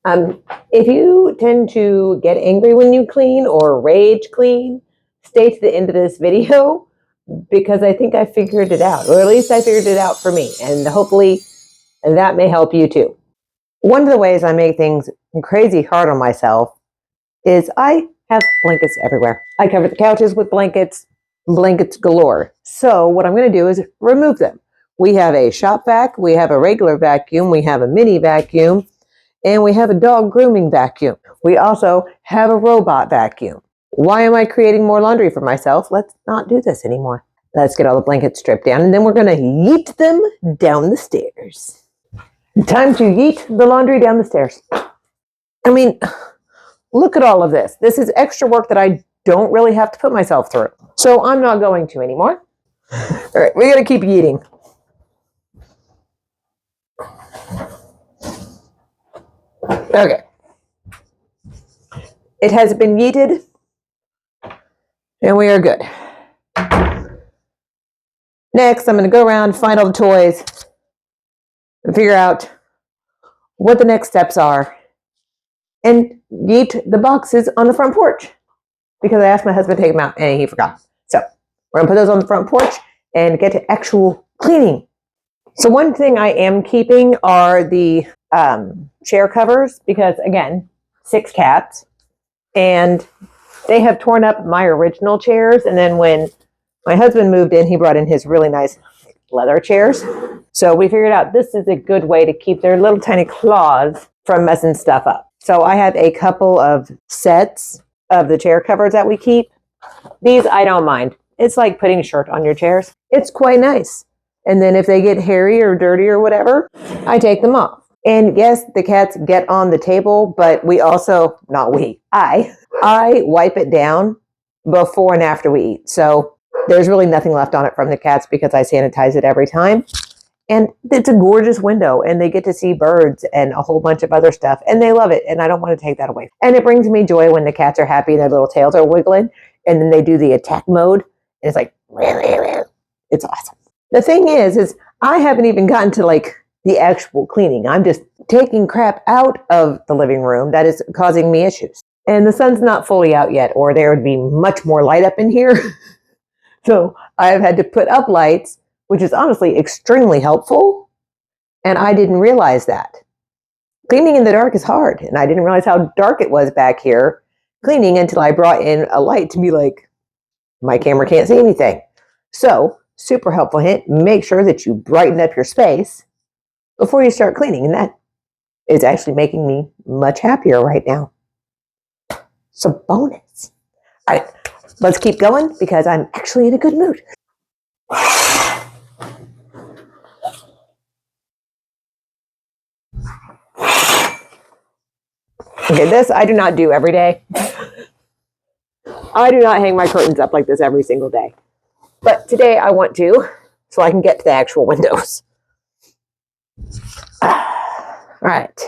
If you tend to get angry when you clean or rage clean, stay to the end of this video because I think I figured it out, or at least I figured it out for me, and hopefully that may help you too. One of the ways I make things crazy hard on myself is I have blankets everywhere. I cover the couches with blankets galore. So what I'm going to do is remove them. We have a shop vac, we have a regular vacuum, we have a mini vacuum, and we have a dog grooming vacuum. We also have a robot vacuum. Why am I creating more laundry for myself? Let's not do this anymore. Let's get all the blankets stripped down, and then we're going to yeet them down the stairs. Time to yeet the laundry down the stairs. I mean, look at all of this. This is extra work that I don't really have to put myself through. So I'm not going to anymore. All right, we got to keep yeeting. Okay. It has been yeeted, and we are good. Next, I'm going to go around, find all the toys, and figure out what the next steps are, and yeet the boxes on the front porch, because I asked my husband to take them out, and he forgot. So we're going to put those on the front porch and get to actual cleaning. So one thing I am keeping are the chair covers, because again, 6 cats, and they have torn up my original chairs. And then when my husband moved in, he brought in his really nice leather chairs. So we figured out this is a good way to keep their little tiny claws from messing stuff up. So I have a couple of sets of the chair covers that we keep. These I don't mind. It's like putting a shirt on your chairs. It's quite nice. And then if they get hairy or dirty or whatever, I take them off. And yes, the cats get on the table, but we also, I wipe it down before and after we eat. So there's really nothing left on it from the cats because I sanitize it every time. And it's a gorgeous window, and they get to see birds and a whole bunch of other stuff, and they love it, and I don't want to take that away. And it brings me joy when the cats are happy and their little tails are wiggling, and then they do the attack mode, and it's like, it's awesome. The thing is I haven't even gotten to like the actual cleaning. I'm just taking crap out of the living room that is causing me issues. And the sun's not fully out yet, or there would be much more light up in here. So I've had to put up lights, which is honestly extremely helpful. And I didn't realize that. Cleaning in the dark is hard. And I didn't realize how dark it was back here cleaning until I brought in a light to be like, my camera can't see anything. So super helpful hint, make sure that you brighten up your space before you start cleaning. And that is actually making me much happier right now. So bonus. All right, let's keep going because I'm actually in a good mood. Okay, this I do not do every day. I do not hang my curtains up like this every single day. But today I want to, so I can get to the actual windows. All right.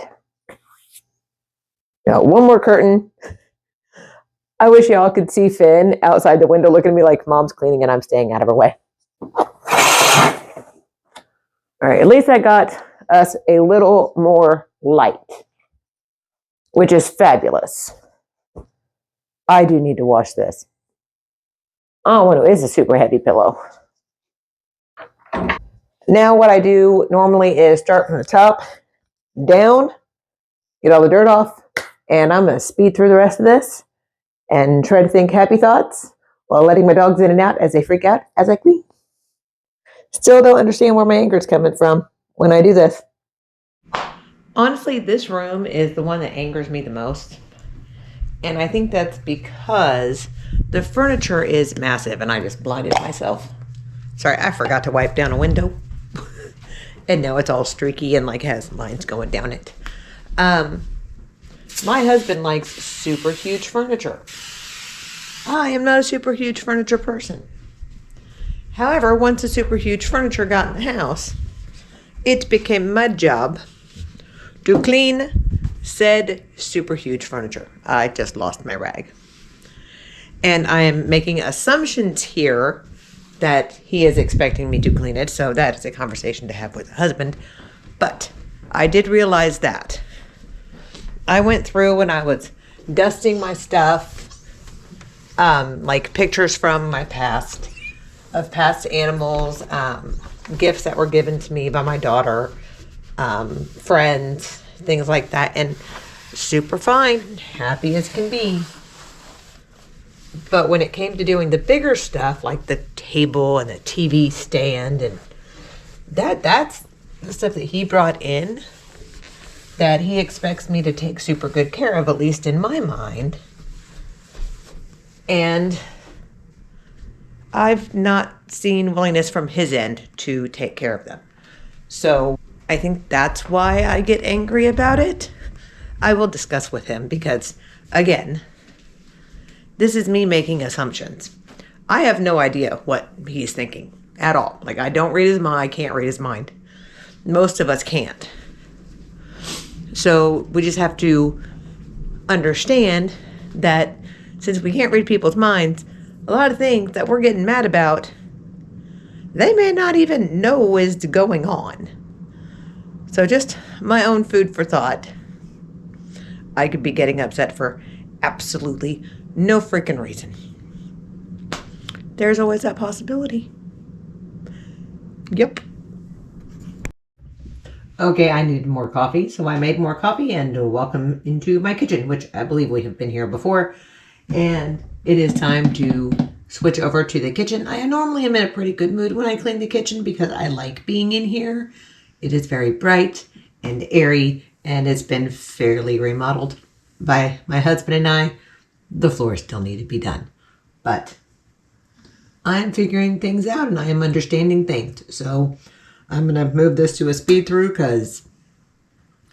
Now, one more curtain. I wish y'all could see Finn outside the window looking at me like Mom's cleaning and I'm staying out of her way. All right, at least I got us a little more light, which is fabulous. I do need to wash this. Oh, well, it's a super heavy pillow. Now what I do normally is start from the top down, get all the dirt off, and I'm going to speed through the rest of this and try to think happy thoughts while letting my dogs in and out as they freak out as I clean. Still don't understand where my anger is coming from when I do this. Honestly, this room is the one that angers me the most. And I think that's because the furniture is massive, and I just blinded myself. Sorry, I forgot to wipe down a window. And now it's all streaky and like has lines going down it. My husband likes super huge furniture. I am not a super huge furniture person. However, once the super huge furniture got in the house, it became my job to clean said super huge furniture. I just lost my rag. And I am making assumptions here that he is expecting me to clean it, so that is a conversation to have with the husband. But I did realize that I went through when I was dusting my stuff, like pictures from my past, of past animals, gifts that were given to me by my daughter, friends, things like that, and super fine, happy as can be. But when it came to doing the bigger stuff, like the table and the TV stand, and that's the stuff that he brought in that he expects me to take super good care of, at least in my mind. And I've not seen willingness from his end to take care of them. So I think that's why I get angry about it. I will discuss with him because, again, this is me making assumptions. I have no idea what he's thinking at all. Like, I don't read his mind. I can't read his mind. Most of us can't. So we just have to understand that since we can't read people's minds, a lot of things that we're getting mad about, they may not even know is going on. So just my own food for thought. I could be getting upset for absolutely no freaking reason. There's always that possibility. Yep. Okay, I needed more coffee, so I made more coffee, and welcome into my kitchen, which I believe we have been here before. And it is time to switch over to the kitchen. I normally am in a pretty good mood when I clean the kitchen because I like being in here. It is very bright and airy, and it's been fairly remodeled by my husband and I. The floors still need to be done, but I'm figuring things out and I am understanding things. So I'm going to move this to a speed through because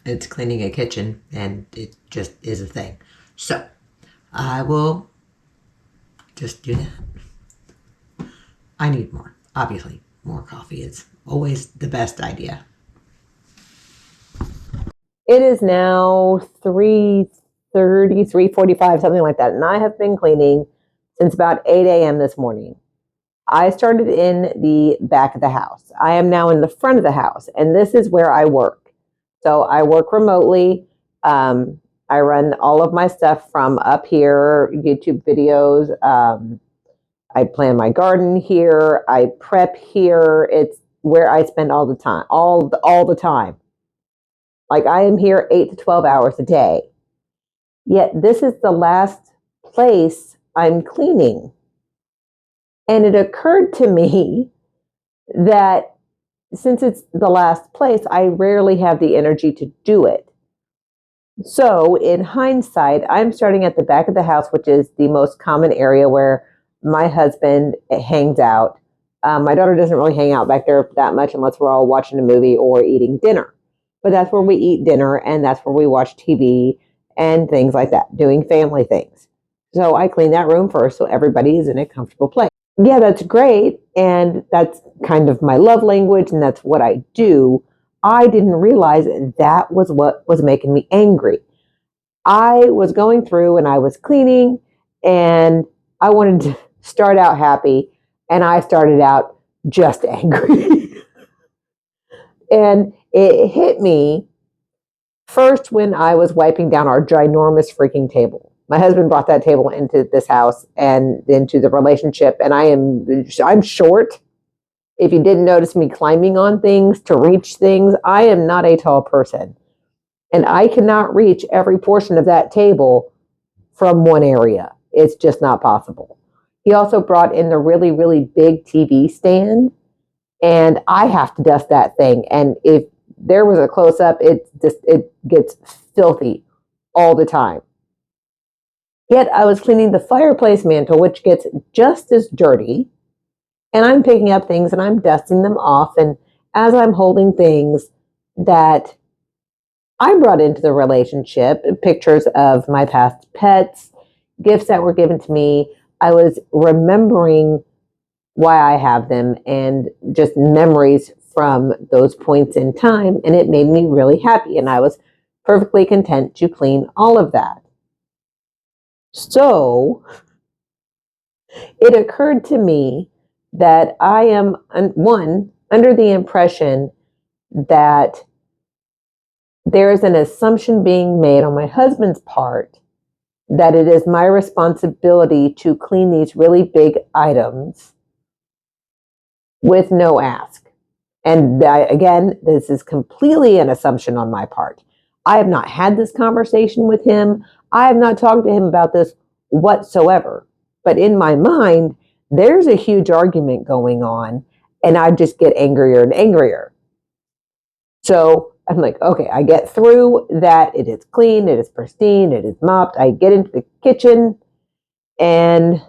it's cleaning a kitchen and it just is a thing. So I will just do that. I need more. Obviously, more coffee is always the best idea. It is now 3:30, 3:45, something like that. And I have been cleaning since about 8 a.m. this morning. I started in the back of the house. I am now in the front of the house, and this is where I work. So I work remotely. I run all of my stuff from up here, YouTube videos. I plan my garden here. I prep here. It's where I spend all the time, all the time. Like I am here 8 to 12 hours a day. Yet this is the last place I'm cleaning. And it occurred to me that since it's the last place, I rarely have the energy to do it. So, in hindsight, I'm starting at the back of the house, which is the most common area where my husband hangs out. My daughter doesn't really hang out back there that much unless we're all watching a movie or eating dinner. But that's where we eat dinner and that's where we watch TV and things like that, doing family things. So, I clean that room first so everybody is in a comfortable place. Yeah, that's great. And that's kind of my love language, and that's what I do. I didn't realize that was what was making me angry. I was going through and I was cleaning, and I wanted to start out happy, and I started out just angry. And it hit me first when I was wiping down our ginormous freaking table. My husband brought that table into this house and into the relationship, and I'm short. If you didn't notice me climbing on things to reach things, I am not a tall person. And I cannot reach every portion of that table from one area. It's just not possible. He also brought in the really, really big TV stand, and I have to dust that thing. And if there was a close up, it gets filthy all the time. Yet I was cleaning the fireplace mantle, which gets just as dirty, and I'm picking up things and I'm dusting them off. And as I'm holding things that I brought into the relationship, pictures of my past pets, gifts that were given to me, I was remembering why I have them and just memories from those points in time. And it made me really happy. And I was perfectly content to clean all of that. So it occurred to me that I am, one, under the impression that there is an assumption being made on my husband's part that it is my responsibility to clean these really big items with no ask. And again, this is completely an assumption on my part. I have not had this conversation with him. I have not talked to him about this whatsoever. But in my mind, there's a huge argument going on, and I just get angrier and angrier. So I'm like, okay, I get through that. It is clean, it is pristine, it is mopped. I get into the kitchen, and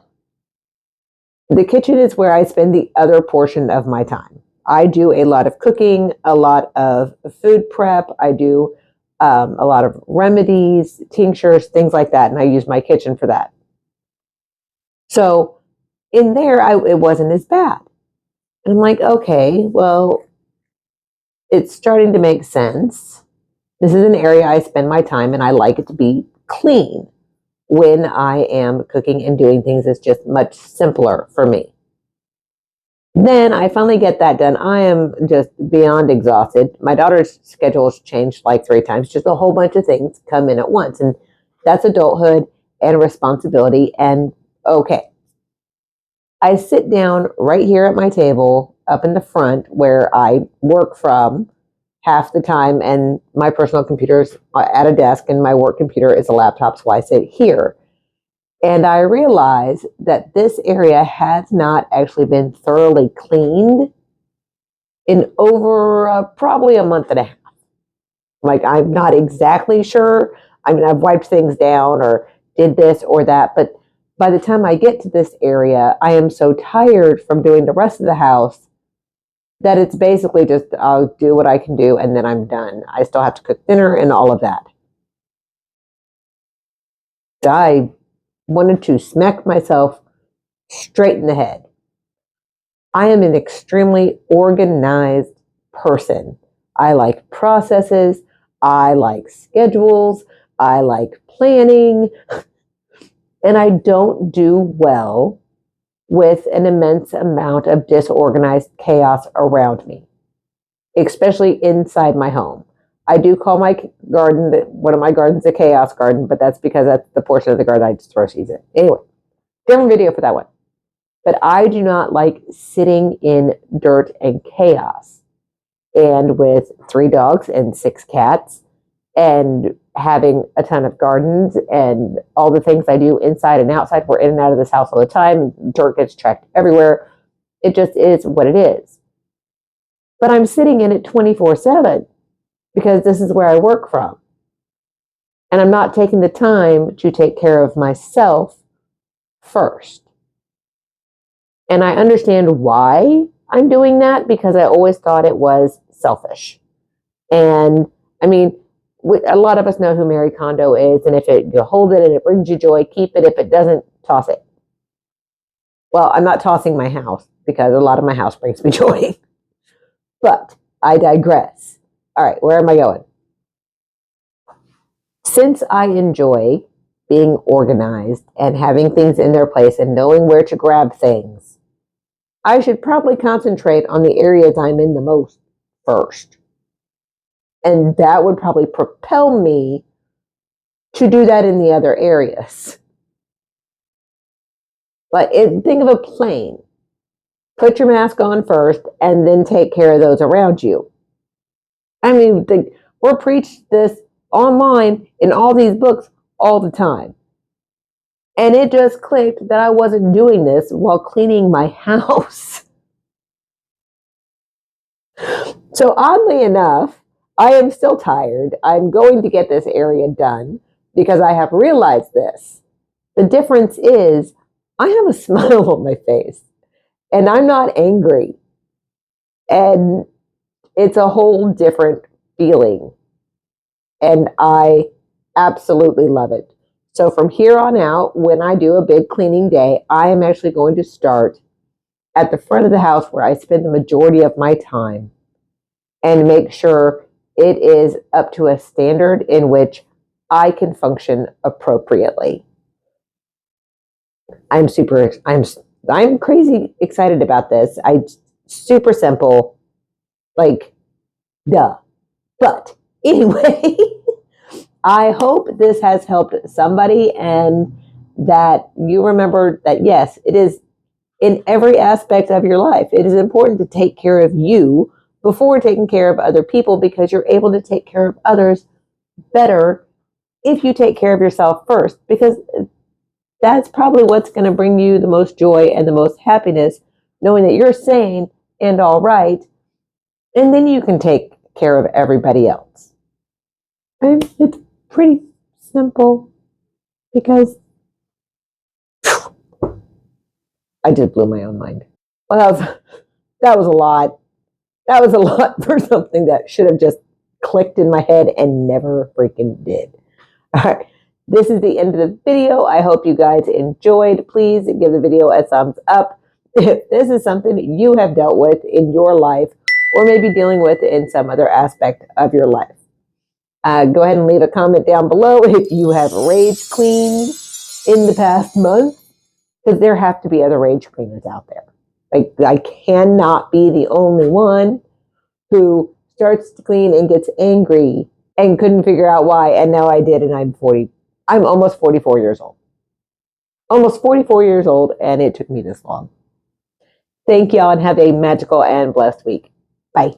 the kitchen is where I spend the other portion of my time. I do a lot of cooking, a lot of food prep. I do a lot of remedies, tinctures, things like that. And I use my kitchen for that. So in there, it wasn't as bad. And I'm like, okay, well, it's starting to make sense. This is an area I spend my time, and I like it to be clean when I am cooking and doing things. It's just much simpler for me. Then I finally get that done. I am just beyond exhausted. My daughter's schedule has changed like 3 times. Just a whole bunch of things come in at once. And that's adulthood and responsibility. And okay. I sit down right here at my table up in the front where I work from half the time. And my personal computer is at a desk, and my work computer is a laptop. So I sit here. And I realize that this area has not actually been thoroughly cleaned in over probably a month and a half. Like, I'm not exactly sure. I mean, I've wiped things down or did this or that, but by the time I get to this area, I am so tired from doing the rest of the house that it's basically just, I'll do what I can do and then I'm done. I still have to cook dinner and all of that. I wanted to smack myself straight in the head. I am an extremely organized person. I like processes. I like schedules. I like planning. And I don't do well with an immense amount of disorganized chaos around me, especially inside my home. I do call my garden, one of my gardens, a chaos garden, but that's because that's the portion of the garden I just throw seeds in. Anyway, different video for that one. But I do not like sitting in dirt and chaos. And with 3 dogs and 6 cats and having a ton of gardens and all the things I do inside and outside, we're in and out of this house all the time. Dirt gets tracked everywhere. It just is what it is. But I'm sitting in it 24/7 because this is where I work from. And I'm not taking the time to take care of myself first. And I understand why I'm doing that, because I always thought it was selfish. And I mean, a lot of us know who Marie Kondo is, and if you hold it and it brings you joy, keep it. If it doesn't, toss it. Well, I'm not tossing my house because a lot of my house brings me joy. But I digress. All right, where am I going? Since I enjoy being organized and having things in their place and knowing where to grab things, I should probably concentrate on the areas I'm in the most first. And that would probably propel me to do that in the other areas. But think of a plane. Put your mask on first and then take care of those around you. I mean, we're preached this online in all these books all the time. And it just clicked that I wasn't doing this while cleaning my house. So oddly enough, I am still tired. I'm going to get this area done because I have realized this. The difference is I have a smile on my face and I'm not angry. And it's a whole different feeling. And I absolutely love it. So from here on out, when I do a big cleaning day, I am actually going to start at the front of the house where I spend the majority of my time and make sure it is up to a standard in which I can function appropriately. I'm crazy excited about this. Super simple, like, duh. But Anyway, I hope this has helped somebody and that you remember that, yes, it is in every aspect of your life. It is important to take care of you before taking care of other people because you're able to take care of others better if you take care of yourself first, because that's probably what's going to bring you the most joy and the most happiness, knowing that you're sane and all right, and then you can take care of everybody else. And it's pretty simple because I just blew my own mind. Well, that was a lot. That was a lot for something that should have just clicked in my head and never freaking did. All right. This is the end of the video. I hope you guys enjoyed. Please give the video a thumbs up if this is something you have dealt with in your life or maybe dealing with in some other aspect of your life. Go ahead and leave a comment down below if you have rage cleaned in the past month, because there have to be other rage cleaners out there. Like, I cannot be the only one who starts to clean and gets angry and couldn't figure out why, and now I did, and I'm almost 44 years old. Almost 44 years old, and it took me this long. Thank y'all, and have a magical and blessed week. Bye.